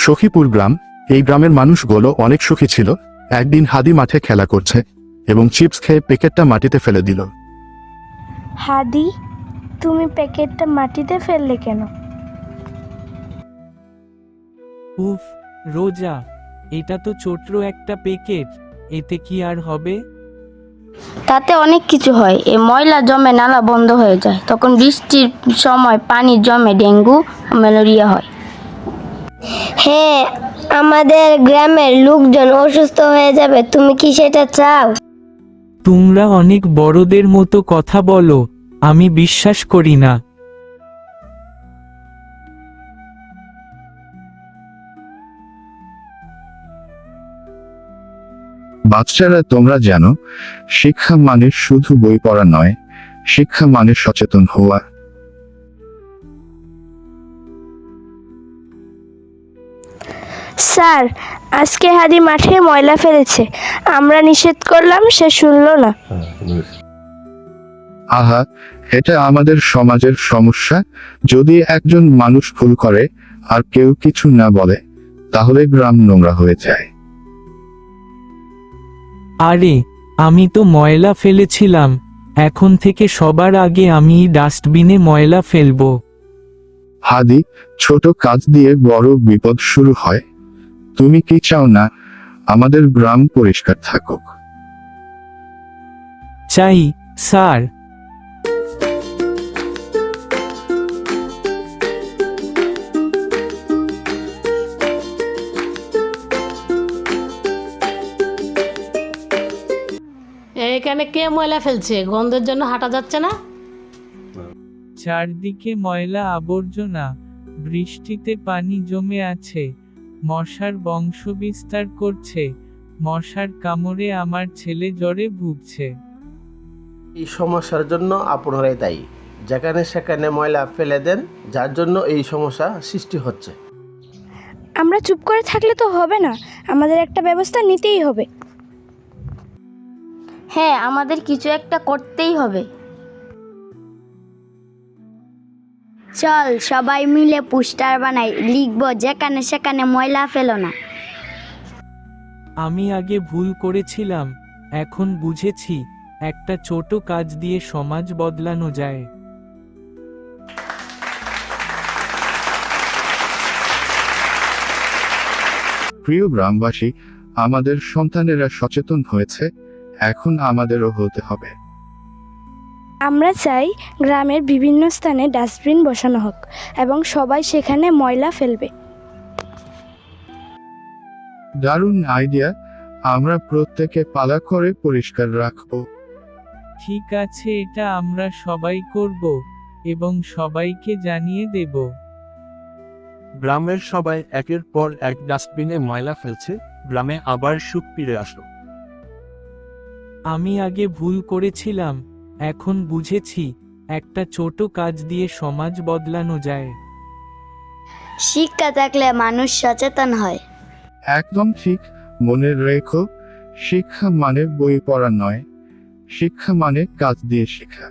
সখীপুর গ্রাম। এই গ্রামের মানুষগুলো অনেক সুখী ছিল। একদিন হাদি মাঠে খেলা করছে এবং চিপস খেয়ে প্যাকেটটা মাটিতে ফেলে দিল। হাদি, তুমি প্যাকেটটা মাটিতে ফেললে কেন? উফ, রোজা, এটা তো ছোট্ট একটা প্যাকেট, এতে কি আর হবে? তাতে অনেক কিছু হয়। এই ময়লা জমে নালা বন্ধ হয়ে যায়, তখন বৃষ্টির সময় পানি জমে ডেঙ্গু ম্যালেরিয়া হয়। হ্যাঁ, আমাদের গ্রামের লোকজন অসুস্থ হয়ে যাবে। তুমি কি সেটা চাও? তোমরা অনেক বড়দের মতো কথা বলো, আমি বিশ্বাস করি না। বাচ্চারা, তোমরা জানো, শিক্ষা মানে শুধু বই পড়া নয়, শিক্ষা মানে সচেতন হওয়া। স্যার, আজকে হাদি মাঠে ময়লা ফেলেছে, আমরা নিষেধ করলাম, সে শুনলো না। আহা, এটা আমাদের সমাজের সমস্যা। যদি একজন মানুষ ভুল করে আর কেউ কিছু না বলে, তাহলে গ্রাম নোংরা হয়ে যায়। আরে, আমি তো ময়লা ফেলেছিলাম, এখন থেকে সবার আগে আমি ডাস্টবিনে ময়লা ফেলবো। হাদি, ছোট কাজ দিয়ে বড় বিপদ শুরু হয়। তুমি কি চাও না আমাদের গ্রাম পরিষ্কার থাকুক? চাই, স্যার। এখানে কে ময়লা ফেলছে? গন্ধের জন্য হাঁটা যাচ্ছে না। চারদিকে ময়লা আবর্জনা, বৃষ্টিতে পানি জমে আছে, মশার বংশবিস্তার করছে, মশার কামড়ে আমার ছেলে জ্বরে ভুগছে। এই সমস্যার জন্য আপনারাই দায়ী। যেখানে সেখানে ময়লা ফেলে দেন, যার জন্য এই সমস্যা সৃষ্টি হচ্ছে। আমরা চুপ করে থাকলে তো হবে না, আমাদের একটা ব্যবস্থা নিতেই হবে। হ্যাঁ, আমাদের কিছু একটা করতেই হবে। চল সবাই মিলে পোস্টার বানাই, লিখবো যেখানে সেখানে ময়লা ফেলো না। আমি আগে ভুল করেছিলাম, এখন বুঝেছি একটা ছোট কাজ দিয়ে সমাজ বদলানো যায়। প্রিয় গ্রামবাসী, আমাদের সন্তানেরা সচেতন হয়েছে, এখন আমাদেরও হতে হবে। আমরা চাই গ্রামের বিভিন্ন স্থানে ডাস্টবিন বসানো হোক এবং সবাই সেখানে ময়লা ফেলবে। দারুণ আইডিয়া। আমরা প্রত্যেকে পালা করে পরিষ্কার রাখবো। ঠিক আছে, এটা আমরা সবাই করব এবং সবাইকে জানিয়ে দেব। গ্রামের সবাই একের পর এক ডাস্টবিনে ময়লা ফেলছে, গ্রামে আবার সুখ ফিরে আসলো। আমি আগে ভুল করেছিলাম, এখন বুঝেছি একটা ছোট কাজ দিয়ে সমাজ বদলানো যায়। শিক্ষা থাকলে মানুষ সচেতন হয়। একদম ঠিক। মনে রেখো, শিক্ষা মানে বই পড়া নয়, শিক্ষা মানে কাজ দিয়ে শেখা।